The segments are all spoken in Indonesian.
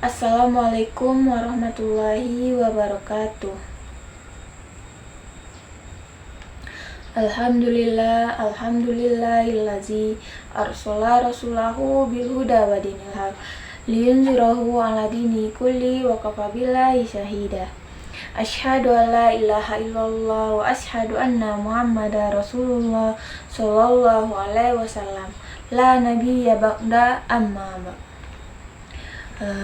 Assalamualaikum warahmatullahi wabarakatuh. Alhamdulillahillazi arsala rasulahu bil huda wa dinil haq liyunzirahu ala dini kulli wa kafa billahi syahida. Asyhadu an la ilaha illallah wa asyhadu anna Muhammadar Rasulullah sallallahu alaihi wasallam. La nabiyya ba'da amma ba'd.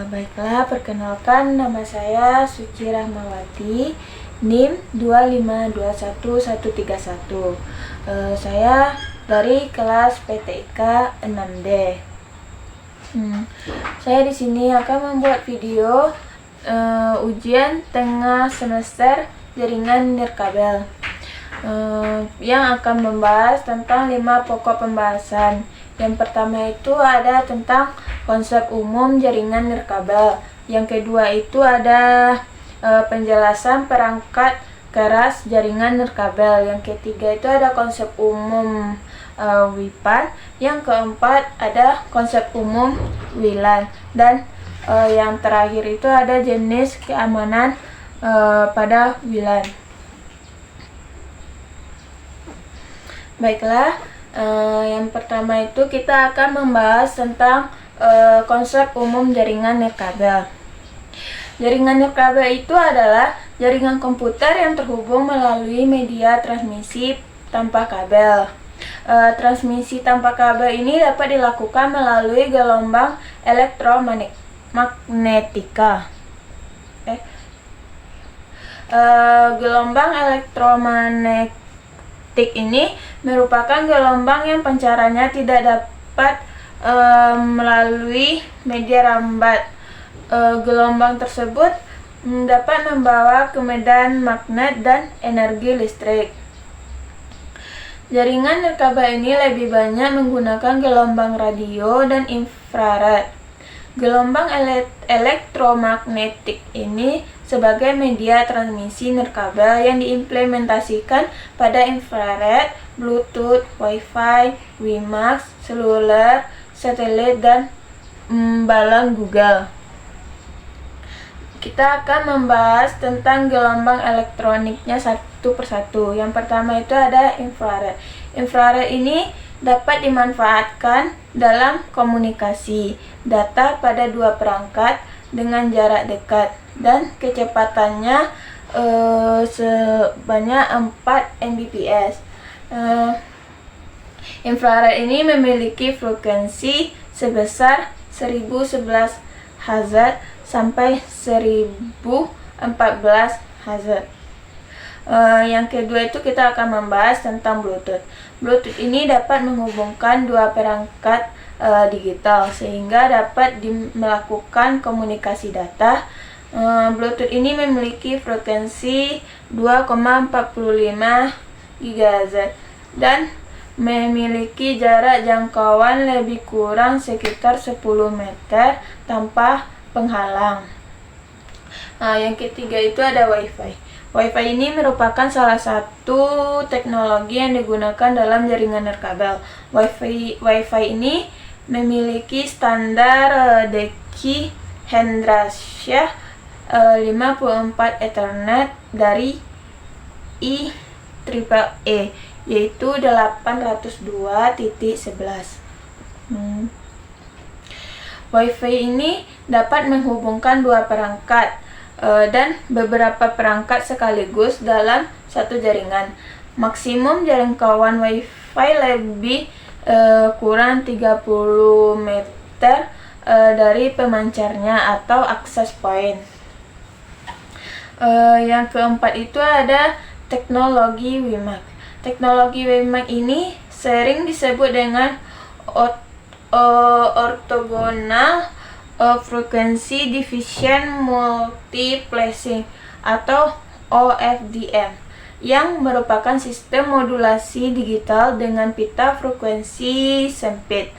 Baiklah, perkenalkan, nama saya Suci Rahmawati, NIM 2521131. Saya dari kelas PTIK 6D. Saya di sini akan membuat video ujian tengah semester jaringan nirkabel yang akan membahas tentang 5 pokok pembahasan. Yang pertama itu ada tentang konsep umum jaringan nirkabel. Yang kedua itu ada penjelasan perangkat keras jaringan nirkabel. Yang ketiga itu ada konsep umum WIPAN. Yang keempat ada konsep umum WLAN. Dan yang terakhir itu ada jenis keamanan pada WLAN. Baiklah, yang pertama itu kita akan membahas tentang konsep umum jaringan nirkabel. Jaringan nirkabel itu adalah jaringan komputer yang terhubung melalui media transmisi tanpa kabel. Transmisi tanpa kabel ini dapat dilakukan melalui gelombang elektromagnetika. Gelombang elektromagnetik ini merupakan gelombang yang pancarannya tidak dapat melalui media rambat. Gelombang tersebut dapat membawa ke medan magnet dan energi listrik. Jaringan nirkabel ini lebih banyak menggunakan gelombang radio dan infrared. Gelombang elektromagnetik ini sebagai media transmisi nirkabel yang diimplementasikan pada infrared, Bluetooth, Wi-Fi, WiMAX, seluler, satelit, dan balon Google. Kita akan membahas tentang gelombang elektroniknya satu persatu. Yang pertama itu ada infrared. Infrared ini dapat dimanfaatkan dalam komunikasi data pada dua perangkat dengan jarak dekat dan kecepatannya sebanyak 4 Mbps. Infrared ini memiliki frekuensi sebesar 1011 Hz sampai 1014 Hz. Yang kedua itu kita akan membahas tentang Bluetooth. Bluetooth ini dapat menghubungkan dua perangkat digital sehingga dapat melakukan komunikasi data. Bluetooth ini memiliki frekuensi 2,45 GHz dan memiliki jarak jangkauan lebih kurang sekitar 10 meter tanpa penghalang. Yang ketiga itu ada Wi-Fi. Wi-Fi ini merupakan salah satu teknologi yang digunakan dalam jaringan nirkabel. Wi-Fi ini memiliki standar DECI Hendrasya 54 Ethernet dari IEEE yaitu 802.11. Wi-Fi ini dapat menghubungkan dua perangkat dan beberapa perangkat sekaligus dalam satu jaringan. Maksimum jangkauan Wi-Fi lebih kurang 30 meter dari pemancarnya atau access point. Yang keempat itu ada teknologi WiMAX. Teknologi WiMAX ini sering disebut dengan orthogonal frequency division multiplexing atau OFDM, yang merupakan sistem modulasi digital dengan pita frekuensi sempit.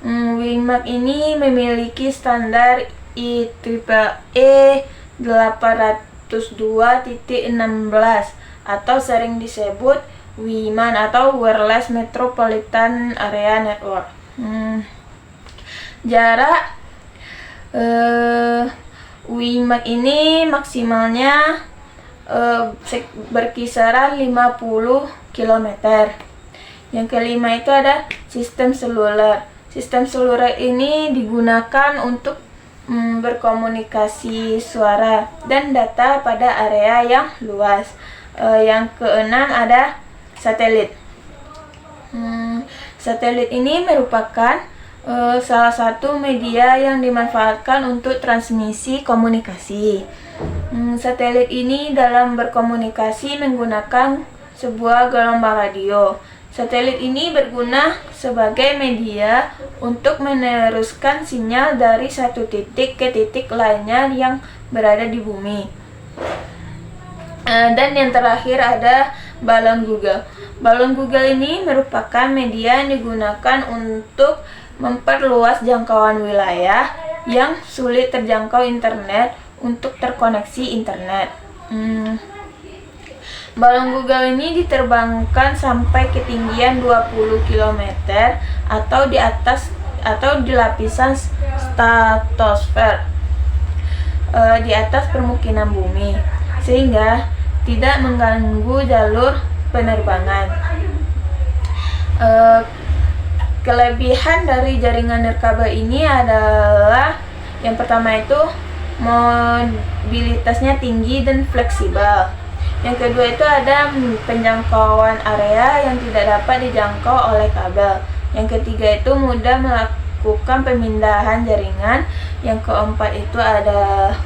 WiMAX ini memiliki standar IEEE 802.16 atau sering disebut WiMAN atau Wireless Metropolitan Area Network. Jarak WiMAX ini maksimalnya berkisaran 50 km. Yang kelima itu ada sistem seluler. Sistem seluler ini digunakan untuk berkomunikasi suara dan data pada area yang luas. Yang keenam ada satelit. Satelit ini merupakan salah satu media yang dimanfaatkan untuk transmisi komunikasi. Satelit ini dalam berkomunikasi menggunakan sebuah gelombang radio. Satelit ini berguna sebagai media untuk meneruskan sinyal dari satu titik ke titik lainnya yang berada di bumi. Dan yang terakhir ada balon Google. Balon Google ini merupakan media yang digunakan untuk memperluas jangkauan wilayah yang sulit terjangkau internet untuk terkoneksi internet. Balon Google ini diterbangkan sampai ketinggian 20 km atau di atas atau di lapisan stratosfer di atas permukiman bumi, sehingga tidak mengganggu jalur penerbangan. Kelebihan dari jaringan nirkabel ini adalah yang pertama itu mobilitasnya tinggi dan fleksibel. Yang kedua itu ada penjangkauan area yang tidak dapat dijangkau oleh kabel. Yang ketiga itu mudah melakukan pemindahan jaringan. Yang keempat itu ada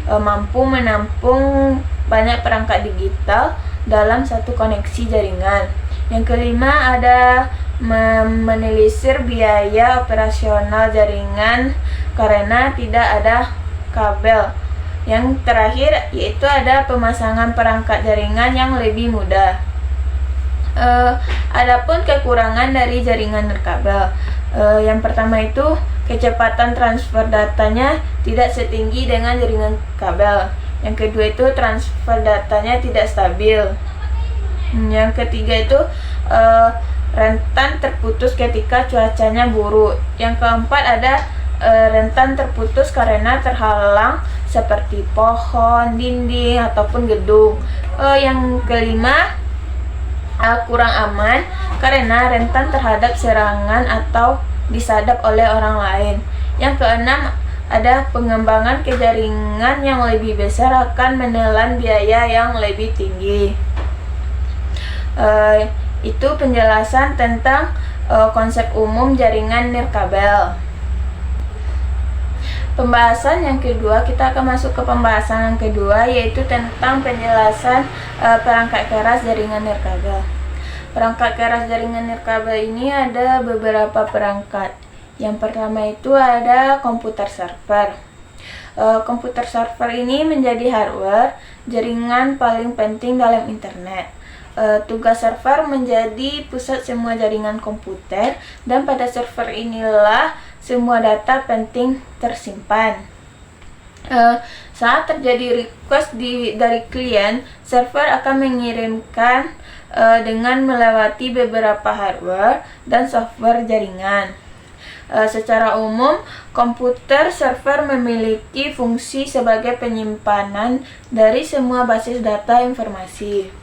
mampu menampung banyak perangkat digital dalam satu koneksi jaringan. Yang kelima ada menelisir biaya operasional jaringan karena tidak ada kabel. Yang terakhir yaitu ada pemasangan perangkat jaringan yang lebih mudah. Adapun kekurangan dari jaringan nirkabel, yang pertama itu kecepatan transfer datanya tidak setinggi dengan jaringan kabel. Yang kedua itu transfer datanya tidak stabil. Yang ketiga itu rentan terputus ketika cuacanya buruk. Yang keempat ada rentan terputus karena terhalang seperti pohon, dinding, ataupun gedung. Yang kelima kurang aman karena rentan terhadap serangan atau disadap oleh orang lain. Yang keenam ada pengembangan ke jaringan yang lebih besar akan menelan biaya yang lebih tinggi. Itu penjelasan tentang konsep umum jaringan nirkabel. Pembahasan yang kedua, kita akan masuk ke pembahasan yang kedua, yaitu tentang penjelasan perangkat keras jaringan nirkabel. Perangkat keras jaringan nirkabel ini ada beberapa perangkat. Yang pertama itu ada komputer server. Komputer server ini menjadi hardware jaringan paling penting dalam internet. Tugas server menjadi pusat semua jaringan komputer, dan pada server inilah semua data penting tersimpan. Saat terjadi request dari klien, server akan mengirimkan dengan melewati beberapa hardware dan software jaringan. Secara umum, komputer server memiliki fungsi sebagai penyimpanan dari semua basis data informasi.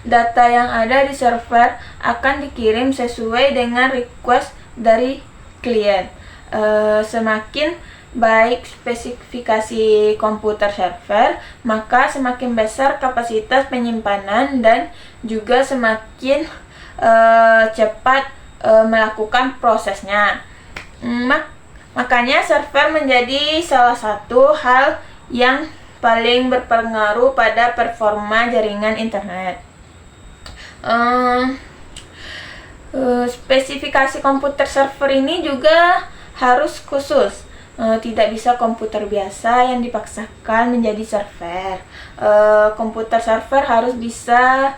Data yang ada di server akan dikirim sesuai dengan request dari klien. Semakin baik spesifikasi komputer server, maka semakin besar kapasitas penyimpanan dan juga semakin cepat melakukan prosesnya. Makanya server menjadi salah satu hal yang paling berpengaruh pada performa jaringan internet. Spesifikasi komputer server ini juga harus khusus. Tidak bisa komputer biasa yang dipaksakan menjadi server. Komputer server harus bisa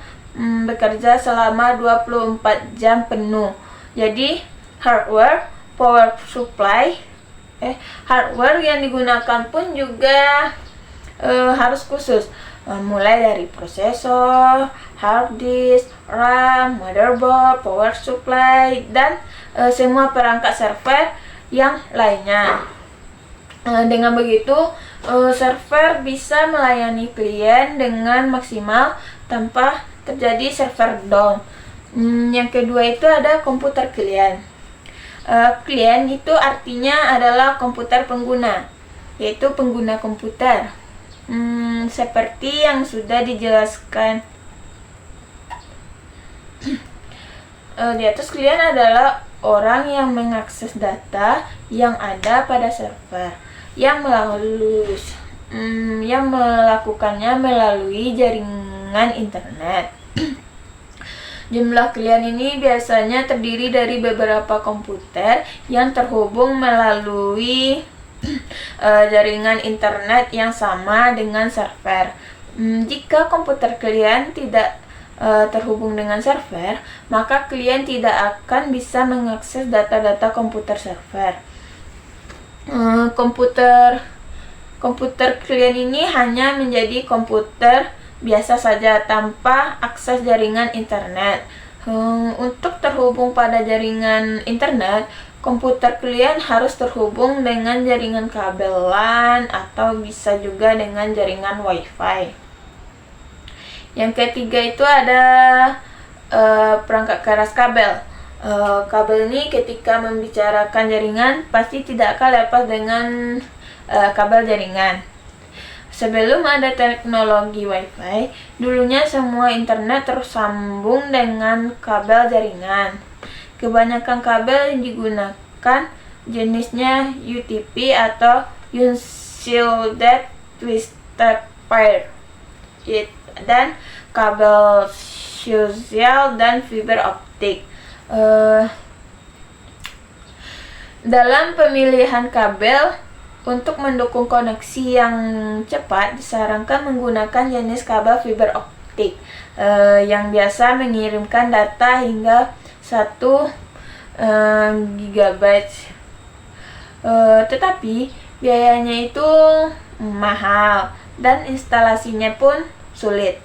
bekerja selama 24 jam penuh. Jadi hardware yang digunakan pun juga harus khusus, mulai dari prosesor, hard disk, RAM, motherboard, power supply, dan semua perangkat server yang lainnya. Dengan begitu, server bisa melayani klien dengan maksimal tanpa terjadi server down. Yang kedua itu ada komputer klien. Klien itu artinya adalah komputer pengguna, yaitu pengguna komputer. Seperti yang sudah dijelaskan di atas, klien adalah orang yang mengakses data yang ada pada server, yang melakukannya melalui jaringan internet. Jumlah klien ini biasanya terdiri dari beberapa komputer yang terhubung melalui jaringan internet yang sama dengan server. Jika komputer klien tidak terhubung dengan server, maka klien tidak akan bisa mengakses data-data komputer server. Komputer klien ini hanya menjadi komputer biasa saja tanpa akses jaringan internet. Untuk terhubung pada jaringan internet, komputer klien harus terhubung dengan jaringan kabel LAN atau bisa juga dengan jaringan Wi-Fi. Yang ketiga itu ada perangkat keras kabel. Kabel ini ketika membicarakan jaringan pasti tidak akan lepas dengan kabel jaringan. Sebelum ada teknologi Wi-Fi, dulunya semua internet tersambung dengan kabel jaringan. Kebanyakan kabel yang digunakan jenisnya UTP atau Unshielded Twisted Pair, dan kabel coaxial dan fiber optik. Dalam pemilihan kabel, untuk mendukung koneksi yang cepat, disarankan menggunakan jenis kabel fiber optik yang biasa mengirimkan data hingga 1 GB. Tetapi biayanya itu mahal dan instalasinya pun sulit.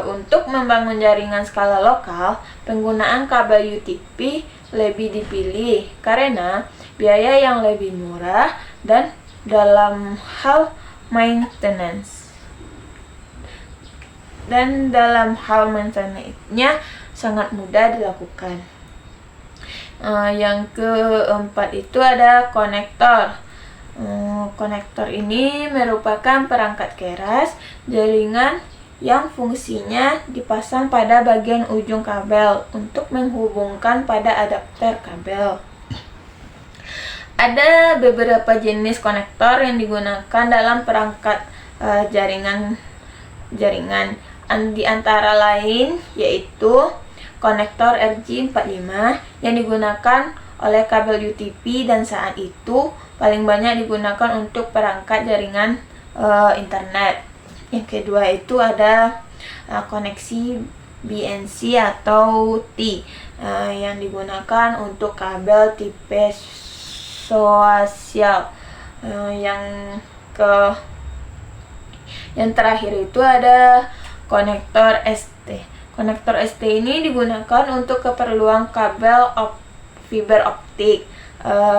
Untuk membangun jaringan skala lokal, penggunaan kabel UTP lebih dipilih karena biaya yang lebih murah dan dalam hal maintenance nya sangat mudah dilakukan. Yang keempat itu ada konektor. Konektor ini merupakan perangkat keras jaringan yang fungsinya dipasang pada bagian ujung kabel untuk menghubungkan pada adapter kabel. Ada beberapa jenis konektor yang digunakan dalam perangkat jaringan, di antara lain yaitu konektor RJ45 yang digunakan oleh kabel UTP dan saat itu paling banyak digunakan untuk perangkat jaringan internet. Yang kedua itu ada koneksi BNC atau T yang digunakan untuk kabel tipe coaxial. Yang terakhir itu ada konektor ST. Konektor ST ini digunakan untuk keperluan kabel fiber optik.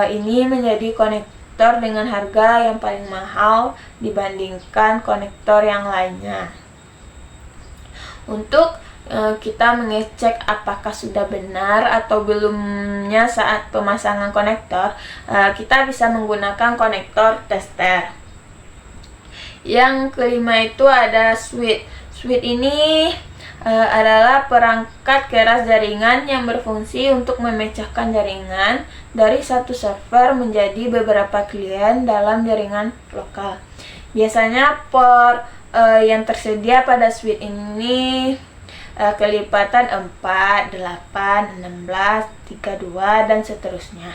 Ini menjadi konektor dengan harga yang paling mahal dibandingkan konektor yang lainnya. Untuk kita mengecek apakah sudah benar atau belumnya saat pemasangan konektor, kita bisa menggunakan konektor tester. Yang kelima itu ada switch. Switch ini adalah perangkat keras jaringan yang berfungsi untuk memecahkan jaringan dari satu server menjadi beberapa klien dalam jaringan lokal. Biasanya port yang tersedia pada switch ini kelipatan 4, 8, 16, 32, dan seterusnya.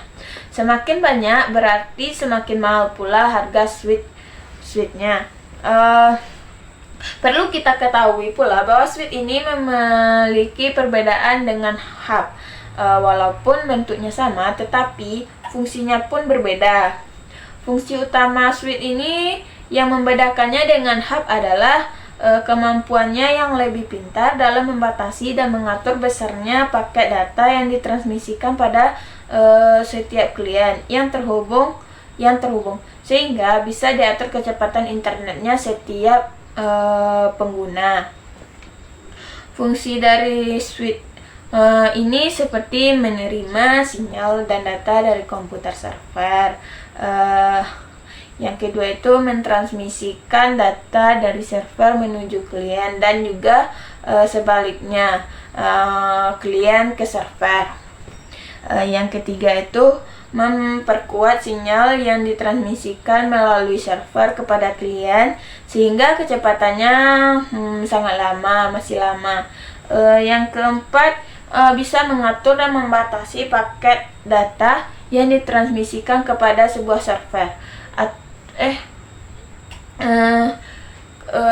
Semakin banyak berarti semakin mahal pula harga switch-nya. Perlu kita ketahui pula bahwa switch ini memiliki perbedaan dengan hub. Walaupun bentuknya sama, tetapi fungsinya pun berbeda. Fungsi utama switch ini yang membedakannya dengan hub adalah kemampuannya yang lebih pintar dalam membatasi dan mengatur besarnya paket data yang ditransmisikan pada setiap klien yang terhubung, sehingga bisa diatur kecepatan internetnya setiap pengguna. Fungsi dari switch ini seperti menerima sinyal dan data dari komputer server. Yang kedua itu mentransmisikan data dari server menuju klien dan juga sebaliknya, klien ke server. Yang ketiga itu memperkuat sinyal yang ditransmisikan melalui server kepada klien sehingga kecepatannya masih lama. Yang keempat, bisa mengatur dan membatasi paket data yang ditransmisikan kepada sebuah server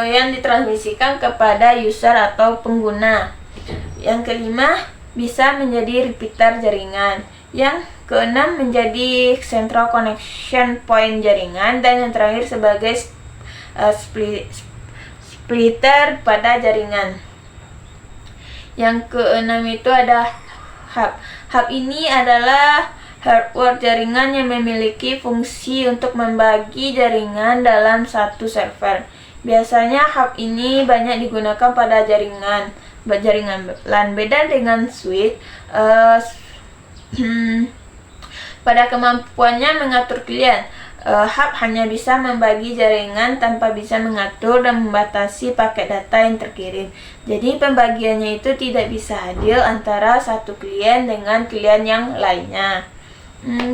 yang ditransmisikan kepada user atau pengguna. Yang kelima, bisa menjadi repeater jaringan. Yang keenam, menjadi central connection point jaringan, dan yang terakhir sebagai splitter pada jaringan. Yang keenam itu ada hub. Hub ini adalah hardware jaringan yang memiliki fungsi untuk membagi jaringan dalam satu server. Biasanya hub ini banyak digunakan pada jaringan LAN. Beda dengan switch, pada kemampuannya mengatur klien, hub hanya bisa membagi jaringan tanpa bisa mengatur dan membatasi paket data yang terkirim. Jadi pembagiannya itu tidak bisa adil antara satu klien dengan klien yang lainnya.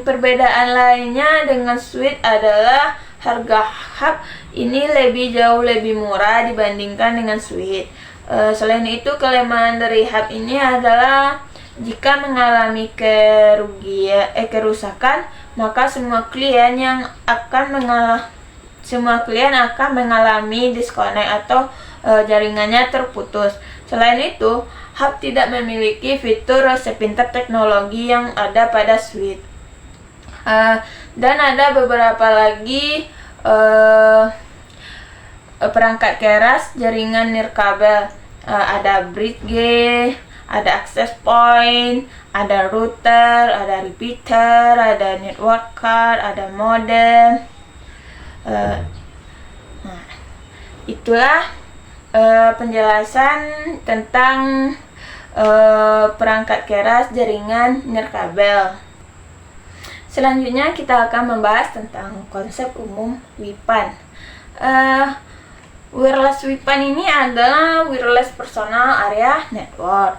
Perbedaan lainnya dengan switch adalah harga hub ini jauh lebih murah dibandingkan dengan switch. Selain itu, kelemahan dari hub ini adalah jika mengalami kerusakan, maka semua klien akan mengalami disconnect atau jaringannya terputus. Selain itu, hub tidak memiliki fitur sepintar teknologi yang ada pada switch. Dan ada beberapa lagi perangkat keras jaringan nirkabel. Ada bridge, ada access point, ada router, ada repeater, ada network card, ada modem. Itulah penjelasan tentang perangkat keras jaringan nirkabel. Selanjutnya kita akan membahas tentang konsep umum WIPAN. Wireless WIPAN ini adalah Wireless Personal Area Network,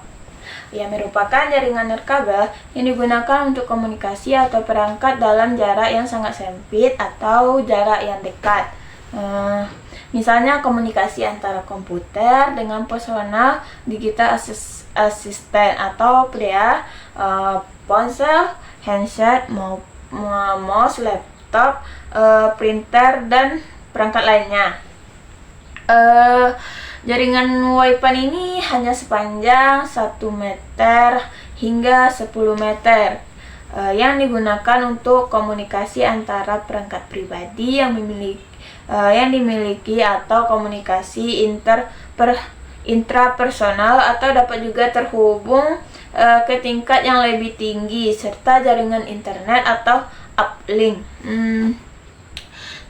yang merupakan jaringan nirkabel yang digunakan untuk komunikasi atau perangkat dalam jarak yang sangat sempit atau jarak yang dekat. Misalnya komunikasi antara komputer dengan personal digital assistant atau PDA, ponsel, handset, mouse, laptop, printer, dan perangkat lainnya. Jaringan WIPAN ini hanya sepanjang 1 meter hingga 10 meter, yang digunakan untuk komunikasi antara perangkat pribadi yang dimiliki atau komunikasi intrapersonal, atau dapat juga terhubung ke tingkat yang lebih tinggi, serta jaringan internet atau uplink.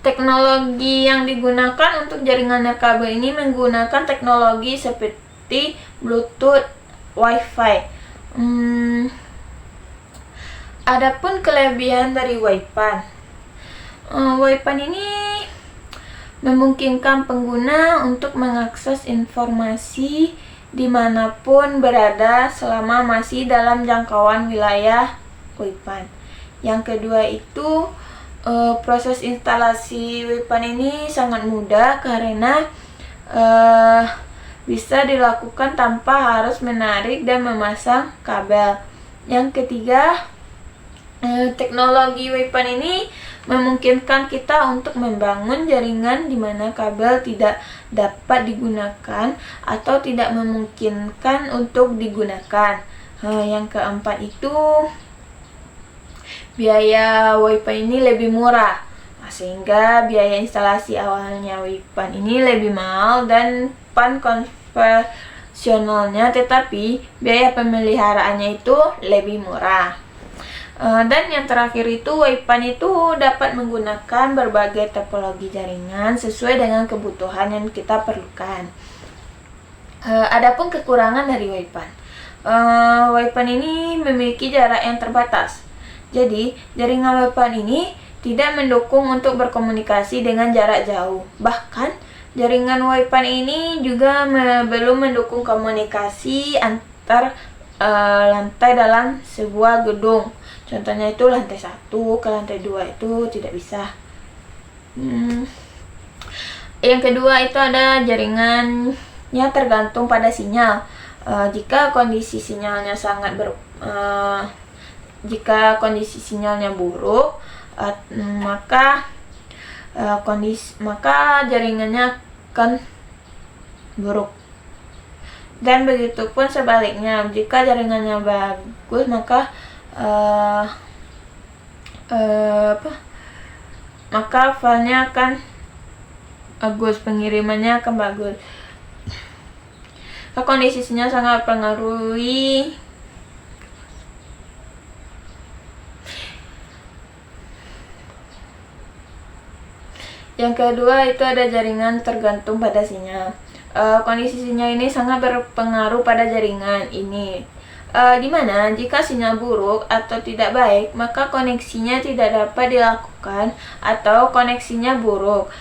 Teknologi yang digunakan untuk jaringan nirkabel ini menggunakan teknologi seperti Bluetooth, Wi-Fi. Adapun kelebihan dari WIPAN, WIPAN ini memungkinkan pengguna untuk mengakses informasi dimanapun berada selama masih dalam jangkauan wilayah WIPAN. Yang kedua itu, proses instalasi WIPAN ini sangat mudah karena bisa dilakukan tanpa harus menarik dan memasang kabel. Yang ketiga, teknologi WIPAN ini memungkinkan kita untuk membangun jaringan di mana kabel tidak dapat digunakan atau tidak memungkinkan untuk digunakan. Yang keempat itu, biaya WIPAN ini lebih murah. sehingga biaya instalasi awalnya WIPAN ini lebih mahal dan PAN konvensionalnya, tetapi biaya pemeliharaannya itu lebih murah. Dan yang terakhir itu WIPAN itu dapat menggunakan berbagai topologi jaringan sesuai dengan kebutuhan yang kita perlukan. Adapun kekurangan dari WIPAN, WIPAN ini memiliki jarak yang terbatas. Jadi jaringan WIPAN ini tidak mendukung untuk berkomunikasi dengan jarak jauh. Bahkan jaringan WIPAN ini juga belum mendukung komunikasi antar lantai dalam sebuah gedung. Contohnya itu lantai 1 ke lantai 2 itu tidak bisa. Yang kedua itu ada jaringannya tergantung pada sinyal. Jika kondisi sinyalnya buruk, maka jaringannya akan buruk. Dan begitu pun sebaliknya, jika jaringannya bagus, maka filenya akan bagus, pengirimannya akan bagus. Kondisi sinyal sangat mempengaruhi Yang kedua itu ada jaringan tergantung pada sinyal. Kondisi sinyal ini sangat berpengaruh pada jaringan ini. Di mana jika sinyal buruk atau tidak baik, maka koneksinya tidak dapat dilakukan atau koneksinya buruk,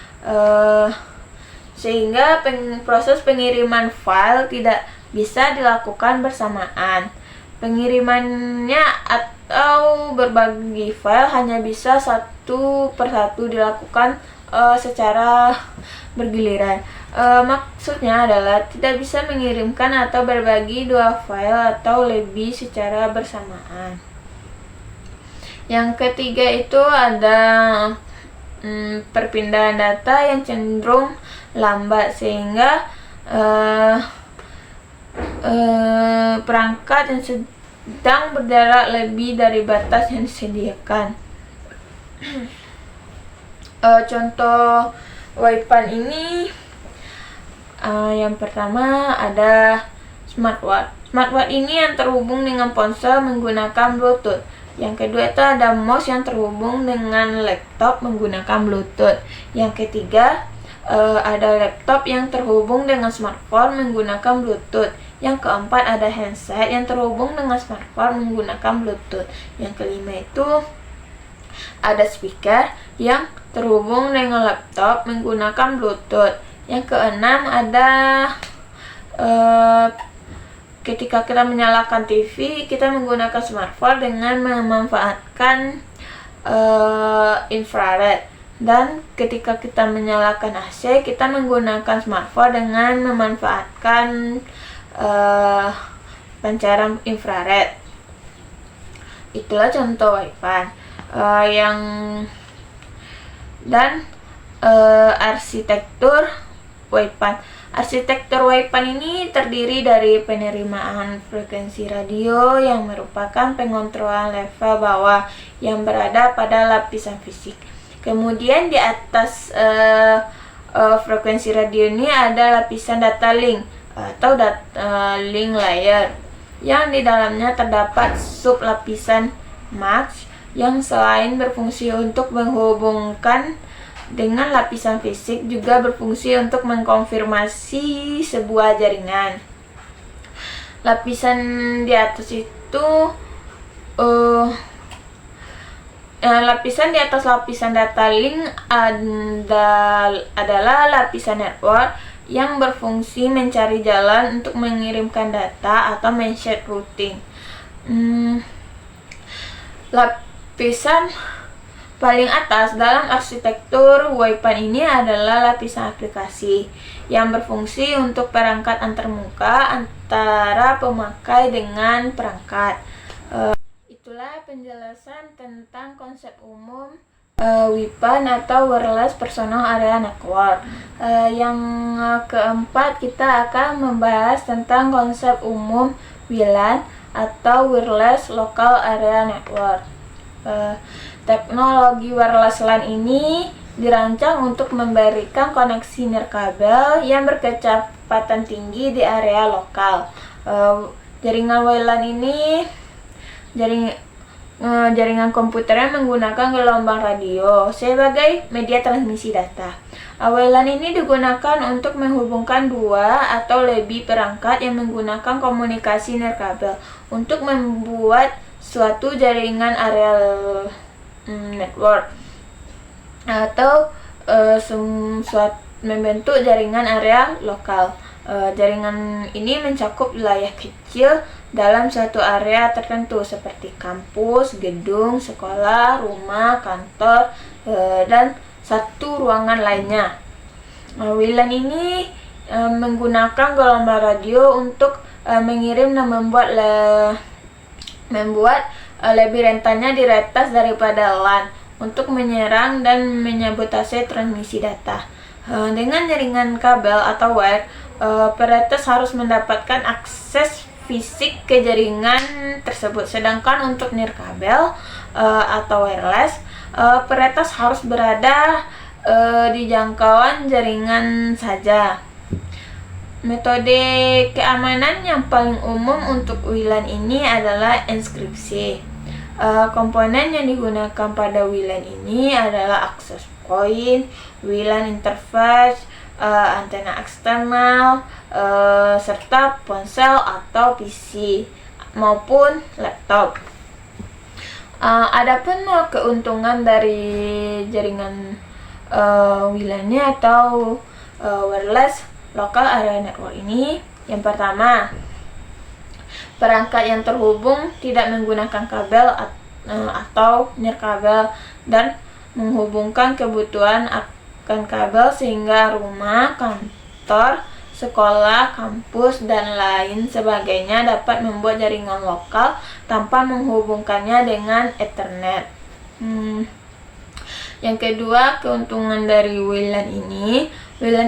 sehingga proses pengiriman file tidak bisa dilakukan bersamaan. Pengirimannya atau berbagi file hanya bisa satu persatu dilakukan secara bergiliran. Maksudnya adalah tidak bisa mengirimkan atau berbagi dua file atau lebih secara bersamaan. Yang ketiga itu ada perpindahan data yang cenderung lambat, sehingga perangkat yang sedang berjarak lebih dari batas yang disediakan. Contoh WIPAN ini, yang pertama ada smartwatch. Smartwatch ini yang terhubung dengan ponsel menggunakan Bluetooth. Yang kedua itu ada mouse yang terhubung dengan laptop menggunakan Bluetooth. Yang ketiga ada laptop yang terhubung dengan smartphone menggunakan Bluetooth. Yang keempat ada handset yang terhubung dengan smartphone menggunakan Bluetooth. Yang kelima itu ada speaker yang terhubung dengan laptop menggunakan Bluetooth. Yang keenam ada ketika kita menyalakan TV, kita menggunakan smartphone dengan memanfaatkan infrared. Dan ketika kita menyalakan AC, kita menggunakan smartphone dengan memanfaatkan pancaran infrared. Itulah contoh WIPAN. Arsitektur WIPAN. Arsitektur WIPAN ini terdiri dari penerimaan frekuensi radio yang merupakan pengontrolan level bawah yang berada pada lapisan fisik. Kemudian di atas frekuensi radio ini ada lapisan data link atau link layer, yang di dalamnya terdapat sub lapisan MAX yang selain berfungsi untuk menghubungkan dengan lapisan fisik, juga berfungsi untuk mengkonfirmasi sebuah jaringan. Lapisan di atas itu lapisan di atas lapisan data link adalah lapisan network yang berfungsi mencari jalan untuk mengirimkan data atau men-share routing. Lapisan paling atas dalam arsitektur WIPAN ini adalah lapisan aplikasi yang berfungsi untuk perangkat antarmuka antara pemakai dengan perangkat. Itulah penjelasan tentang konsep umum WIPAN atau Wireless Personal Area Network. Yang keempat, kita akan membahas tentang konsep umum WLAN atau Wireless Local Area Network. Teknologi wireless LAN ini dirancang untuk memberikan koneksi nirkabel yang berkecepatan tinggi di area lokal. Jaringan WLAN ini jaringan komputernya menggunakan gelombang radio sebagai media transmisi data. WLAN ini digunakan untuk menghubungkan dua atau lebih perangkat yang menggunakan komunikasi nirkabel untuk membuat suatu jaringan area network atau membentuk jaringan area lokal. Jaringan ini mencakup wilayah kecil dalam suatu area tertentu seperti kampus, gedung, sekolah, rumah, kantor, dan satu ruangan lainnya. WLAN ini menggunakan gelombang radio untuk mengirim dan membuat lebih rentannya diretas daripada LAN untuk menyerang dan menyabotase transmisi data. Dengan jaringan kabel atau wire, peretas harus mendapatkan akses fisik ke jaringan tersebut. Sedangkan untuk nirkabel atau wireless, peretas harus berada di jangkauan jaringan saja. Metode keamanan yang paling umum untuk WLAN ini adalah enkripsi. Komponen yang digunakan pada WLAN ini adalah access point, WLAN interface, antena eksternal, serta ponsel atau PC maupun laptop. Adapun keuntungan dari jaringan WLAN-nya atau wireless local area network ini, yang pertama, perangkat yang terhubung tidak menggunakan kabel atau nirkabel dan menghubungkan kebutuhan akan kabel sehingga rumah, kantor, sekolah, kampus, dan lain sebagainya dapat membuat jaringan lokal tanpa menghubungkannya dengan Ethernet. Yang kedua, keuntungan dari WLAN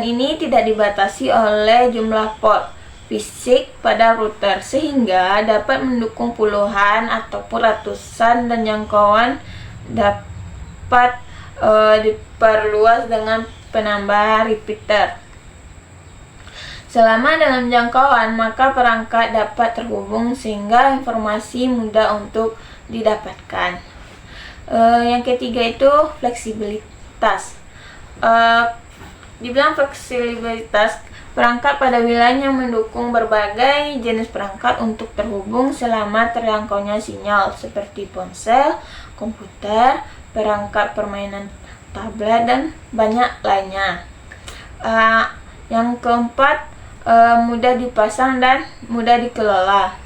ini tidak dibatasi oleh jumlah port fisik pada router sehingga dapat mendukung puluhan ataupun ratusan dan jangkauan dapat diperluas dengan penambahan repeater. Selama dalam jangkauan, maka perangkat dapat terhubung sehingga informasi mudah untuk didapatkan. Yang ketiga itu fleksibilitas. Dibilang fleksibilitas, perangkat pada wilayah yang mendukung berbagai jenis perangkat untuk terhubung selama terjangkaunya sinyal seperti ponsel, komputer, perangkat permainan tablet, dan banyak lainnya. Yang keempat, mudah dipasang dan mudah dikelola.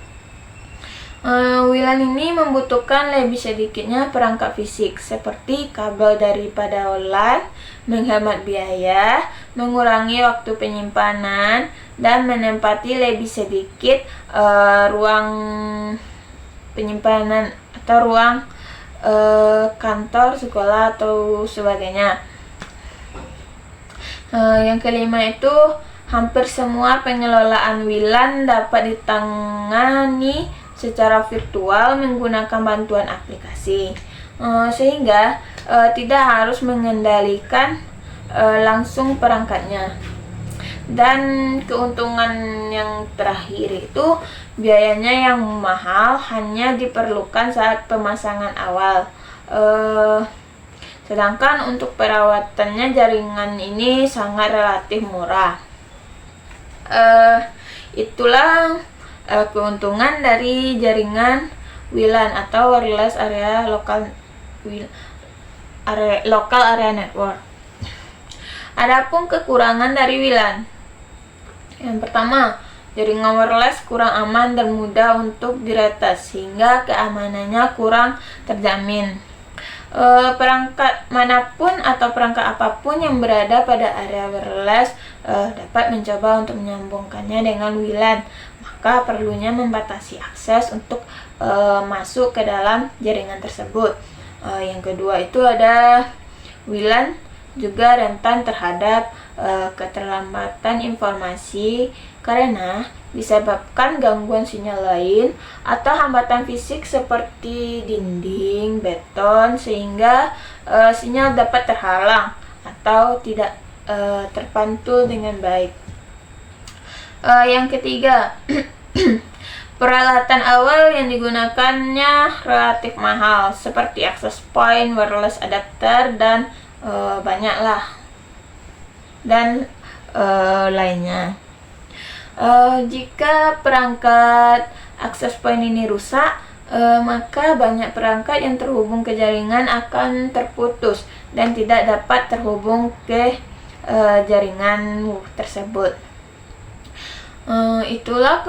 WLAN ini membutuhkan lebih sedikitnya perangkat fisik seperti kabel daripada LAN, menghemat biaya, mengurangi waktu penyimpanan, dan menempati lebih sedikit ruang penyimpanan atau ruang kantor, sekolah, atau sebagainya. Yang kelima itu, hampir semua pengelolaan WLAN dapat ditangani secara virtual menggunakan bantuan aplikasi, sehingga tidak harus mengendalikan langsung perangkatnya. Dan keuntungan yang terakhir itu, biayanya yang mahal hanya diperlukan saat pemasangan awal, sedangkan untuk perawatannya jaringan ini sangat relatif murah. Itulah keuntungan dari jaringan WLAN atau wireless area local area network. Adapun kekurangan dari WLAN, yang pertama, jaringan wireless kurang aman dan mudah untuk diretas sehingga keamanannya kurang terjamin. Perangkat manapun atau perangkat apapun yang berada pada area wireless dapat mencoba untuk menyambungkannya dengan WLAN, maka perlunya membatasi akses untuk masuk ke dalam jaringan tersebut. Yang kedua itu ada WLAN juga rentan terhadap keterlambatan informasi karena disebabkan gangguan sinyal lain atau hambatan fisik seperti dinding, beton, sehingga sinyal dapat terhalang atau tidak terpantul dengan baik. Yang ketiga, peralatan awal yang digunakannya relatif mahal seperti access point, wireless adapter, dan banyaklah dan lainnya. Jika perangkat access point ini rusak, maka banyak perangkat yang terhubung ke jaringan akan terputus dan tidak dapat terhubung ke jaringan tersebut. Itulah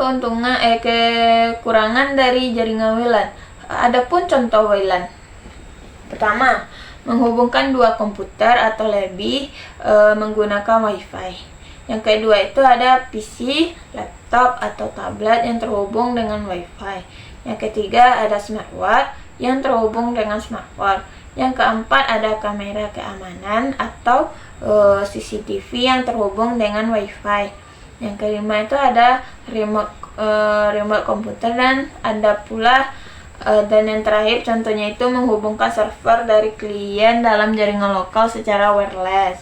kekurangan dari jaringan WLAN. Adapun contoh WLAN. Pertama, menghubungkan dua komputer atau lebih menggunakan WiFi. Yang kedua itu ada PC, laptop atau tablet yang terhubung dengan WiFi. Yang ketiga ada smartwatch yang terhubung dengan smartphone. Yang keempat ada kamera keamanan atau CCTV yang terhubung dengan WiFi. Yang kelima itu ada remote komputer, dan ada pula dan yang terakhir contohnya itu menghubungkan server dari klien dalam jaringan lokal secara wireless.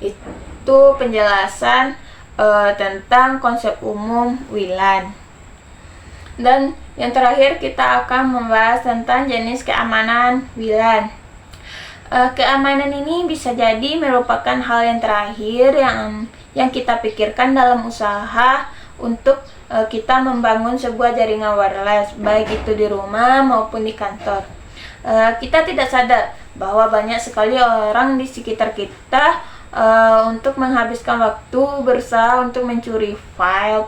Itu penjelasan tentang konsep umum WLAN. Dan yang terakhir kita akan membahas tentang jenis keamanan WLAN. Keamanan ini bisa jadi merupakan hal yang terakhir yang kita pikirkan dalam usaha untuk kita membangun sebuah jaringan wireless, baik itu di rumah maupun di kantor. Kita tidak sadar bahwa banyak sekali orang di sekitar kita untuk menghabiskan waktu berusaha untuk mencuri file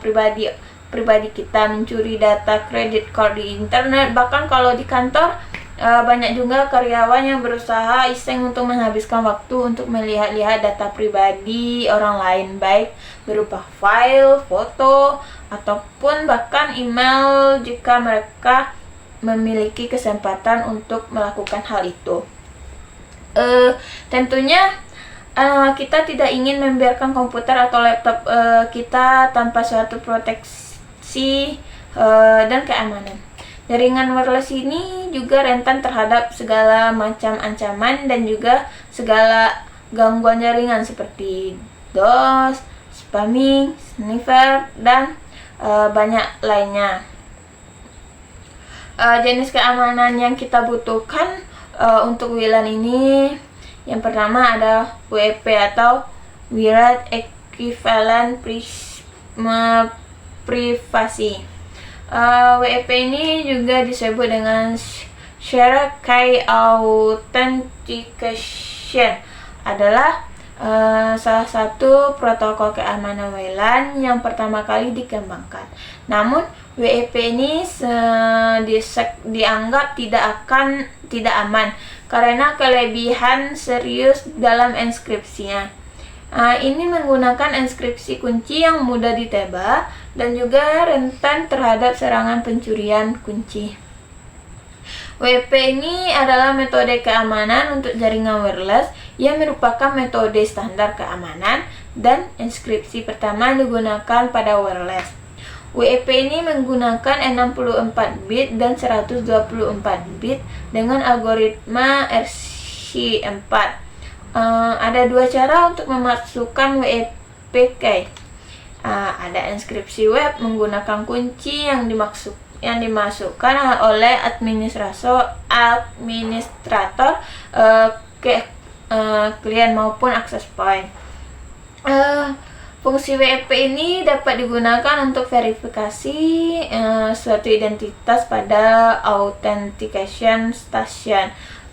pribadi kita, mencuri data kredit card di internet. Bahkan kalau di kantor, banyak juga karyawan yang berusaha iseng untuk menghabiskan waktu untuk melihat-lihat data pribadi orang lain, baik berupa file, foto, ataupun bahkan email jika mereka memiliki kesempatan untuk melakukan hal itu. Tentunya kita tidak ingin membiarkan komputer atau laptop kita tanpa suatu proteksi dan keamanan. Jaringan wireless ini juga rentan terhadap segala macam ancaman dan juga segala gangguan jaringan seperti DOS, spamming, sniffer, dan banyak lainnya. Jenis keamanan yang kita butuhkan untuk WLAN ini, yang pertama ada WEP atau Wide Equivalent Privacy. WEP ini juga disebut dengan Shared Key Authentication, adalah salah satu protokol keamanan WLAN yang pertama kali dikembangkan. Namun WEP ini dianggap tidak aman karena kelebihan serius dalam enskripsinya. Ini menggunakan enskripsi kunci yang mudah ditebak dan juga rentan terhadap serangan pencurian kunci. WEP ini adalah metode keamanan untuk jaringan wireless yang merupakan metode standar keamanan dan enskripsi pertama digunakan pada wireless. WEP ini menggunakan 64 bit dan 124 bit dengan algoritma RC4. Ada dua cara untuk memasukkan WEP key. Ada enskripsi web menggunakan kunci yang dimasukkan oleh administrator ke klien maupun access point. Fungsi WEP ini dapat digunakan untuk verifikasi suatu identitas pada authentication station.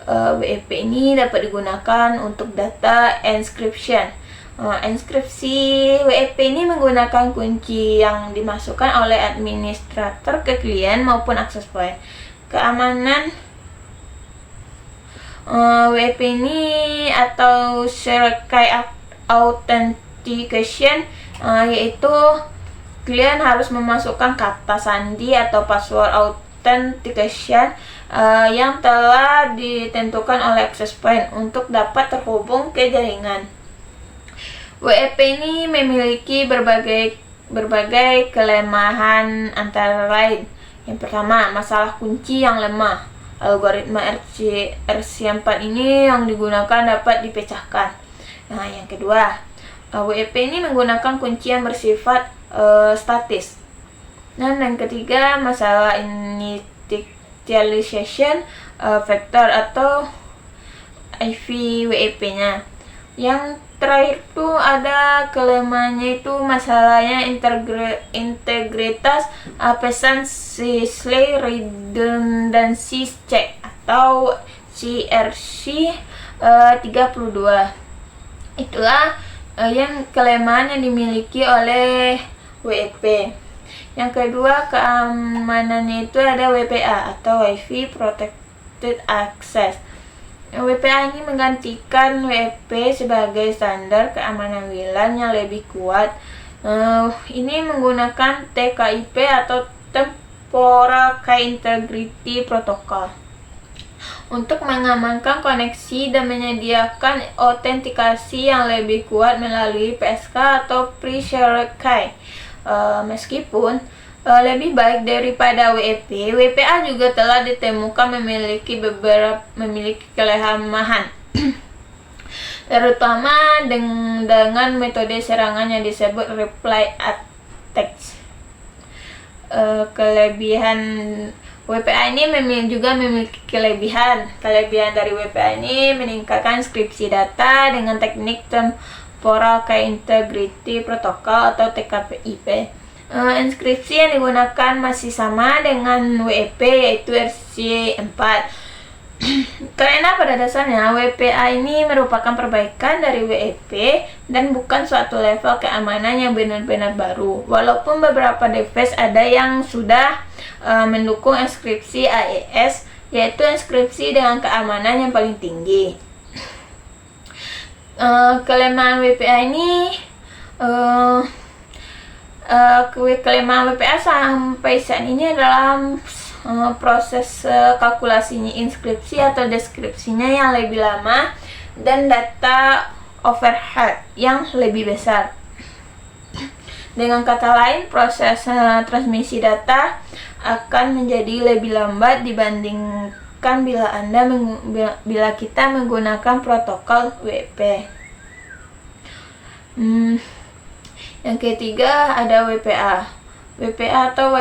WEP ini dapat digunakan untuk data encryption. Enskripsi WEP ini menggunakan kunci yang dimasukkan oleh administrator ke klien maupun access point. Keamanan WEP ini atau Shared Key Authentication yaitu klien harus memasukkan kata sandi atau password authentication yang telah ditentukan oleh access point untuk dapat terhubung ke jaringan. WEP ini memiliki berbagai kelemahan antara lain. Yang pertama, masalah kunci yang lemah. Algoritma RC4 ini yang digunakan dapat dipecahkan. Nah, yang kedua, WEP ini menggunakan kunci yang bersifat statis. Dan yang ketiga, masalah initialization vector atau IV WEP-nya. Yang terakhir tuh ada kelemahannya itu masalahnya integritas absence redundancy check atau CRC 32. Itulah yang kelemahan yang dimiliki oleh WEP. Yang kedua, keamanannya itu ada WPA atau Wi-Fi Protected Access. WPA ini menggantikan WEP sebagai standar keamanan WLAN yang lebih kuat. Ini menggunakan TKIP atau Temporal Key Integrity Protocol untuk mengamankan koneksi dan menyediakan autentikasi yang lebih kuat melalui PSK atau Pre-Shared Key. Meskipun lebih baik daripada WEP, WPA juga telah ditemukan memiliki kelemahan, terutama dengan metode serangan yang disebut reply attacks. Kelebihan WPA ini juga memiliki kelebihan dari WPA ini meningkatkan skripsi data dengan teknik Temporal Key Integrity Protocol atau TKIP. Inskripsi yang digunakan masih sama dengan WEP, yaitu RC4. Karena pada dasarnya WPA ini merupakan perbaikan dari WEP dan bukan suatu level keamanan yang benar-benar baru. Walaupun beberapa device ada yang sudah mendukung inskripsi AES, yaitu inskripsi dengan keamanan yang paling tinggi. Kelemahan WPA ini kelemahan WPA sampai saat ini adalah proses kalkulasinya inskripsi atau deskripsinya yang lebih lama dan data overhead yang lebih besar. Dengan kata lain, proses transmisi data akan menjadi lebih lambat dibandingkan bila kita menggunakan protokol WEP. Yang ketiga ada WPA. WPA atau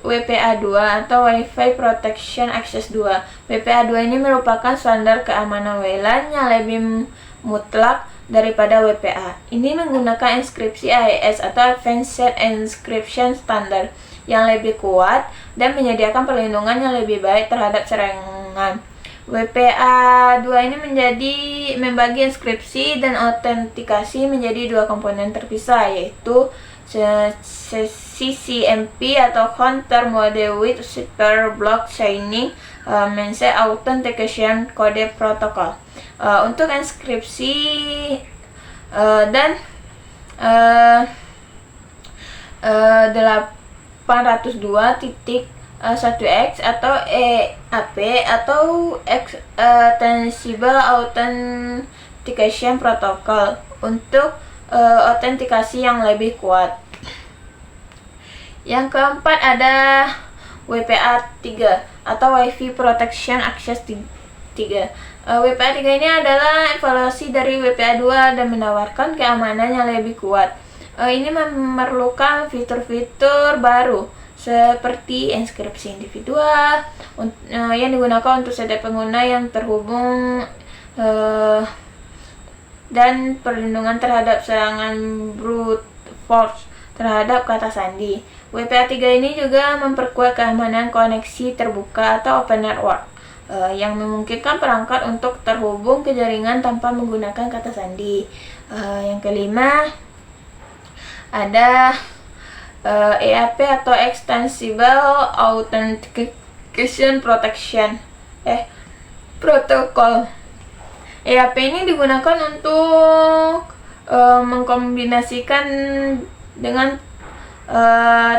WPA 2 atau Wi-Fi Protection Access 2. WPA 2 ini merupakan standar keamanan WLAN yang lebih mutlak daripada WPA. Ini menggunakan inskripsi AES atau Advanced Encryption Standard yang lebih kuat dan menyediakan perlindungan yang lebih baik terhadap serangan. WPA 2 ini membagi inskripsi dan autentikasi menjadi dua komponen terpisah, yaitu CCMP atau Counter Mode with Super Block Signing Means Authentication Code Protocol. Untuk inskripsi dan 802.1x atau EAP atau Extensible Authentication Protocol untuk autentikasi yang lebih kuat. Yang keempat ada WPA 3 atau Wi-Fi Protection Access 3. WPA 3 ini adalah evaluasi dari WPA 2 dan menawarkan keamanan yang lebih kuat. Ini memerlukan fitur-fitur baru seperti inskripsi individual yang digunakan untuk setiap pengguna yang terhubung dan perlindungan terhadap serangan brute force terhadap kata sandi. WPA 3 ini juga memperkuat keamanan koneksi terbuka atau open network yang memungkinkan perangkat untuk terhubung ke jaringan tanpa menggunakan kata sandi. Yang kelima ada EAP atau Extensible Authentication Protection Protocol. EAP ini digunakan untuk mengkombinasikan dengan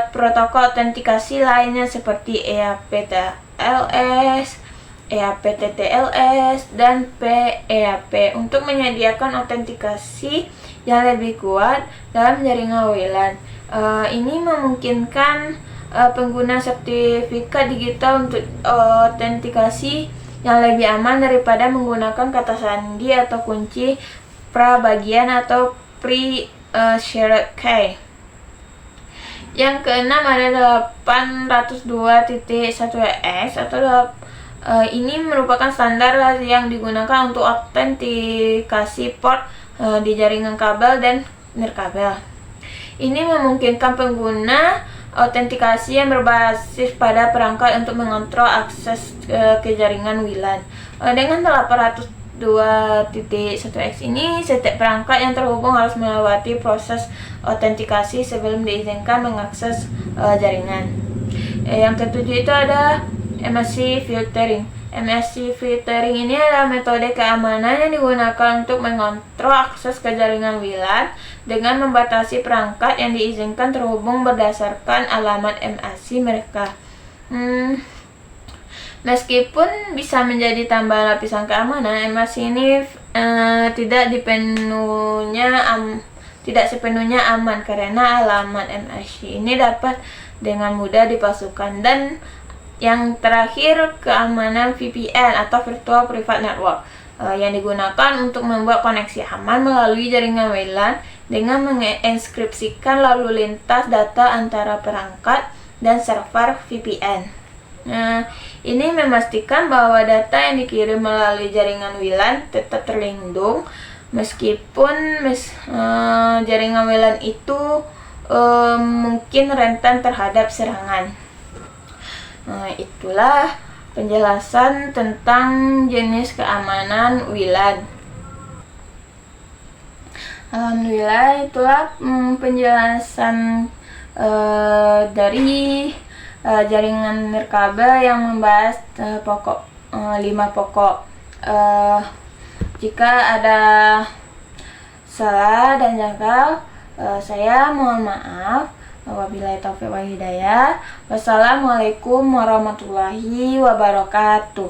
protokol autentikasi lainnya seperti EAP TLS, EAP TTLS, dan PEAP untuk menyediakan autentikasi yang lebih kuat dalam jaringan WLAN. Ini memungkinkan pengguna sertifikat digital untuk autentikasi yang lebih aman daripada menggunakan kata sandi atau kunci prabagian atau pre-shared key. Yang keenam ada 802.1x atau ini merupakan standar yang digunakan untuk autentikasi port di jaringan kabel dan nirkabel. Ini memungkinkan pengguna autentikasi yang berbasis pada perangkat untuk mengontrol akses ke jaringan WLAN. Dengan 802.1x ini, setiap perangkat yang terhubung harus melewati proses autentikasi sebelum diizinkan mengakses jaringan. Yang ketujuh itu ada MSC filtering. MSC filtering ini adalah metode keamanan yang digunakan untuk mengontrol akses ke jaringan WLAN dengan membatasi perangkat yang diizinkan terhubung berdasarkan alamat MAC mereka. Meskipun bisa menjadi tambahan lapisan keamanan, MAC ini tidak sepenuhnya aman karena alamat MAC ini dapat dengan mudah dipalsukan. Dan yang terakhir, keamanan VPN atau Virtual Private Network yang digunakan untuk membuat koneksi aman melalui jaringan WLAN dengan menginskripsikan lalu lintas data antara perangkat dan server VPN. Ini memastikan bahwa data yang dikirim melalui jaringan WLAN tetap terlindung meskipun jaringan WLAN itu mungkin rentan terhadap serangan. Itulah penjelasan tentang jenis keamanan WLAN. Alhamdulillah, itulah penjelasan dari jaringan nirkabel yang membahas 5 pokok. Jika ada salah dan janggal, saya mohon maaf. Wabillahi taufiq wal hidayah. Wassalamualaikum warahmatullahi wabarakatuh.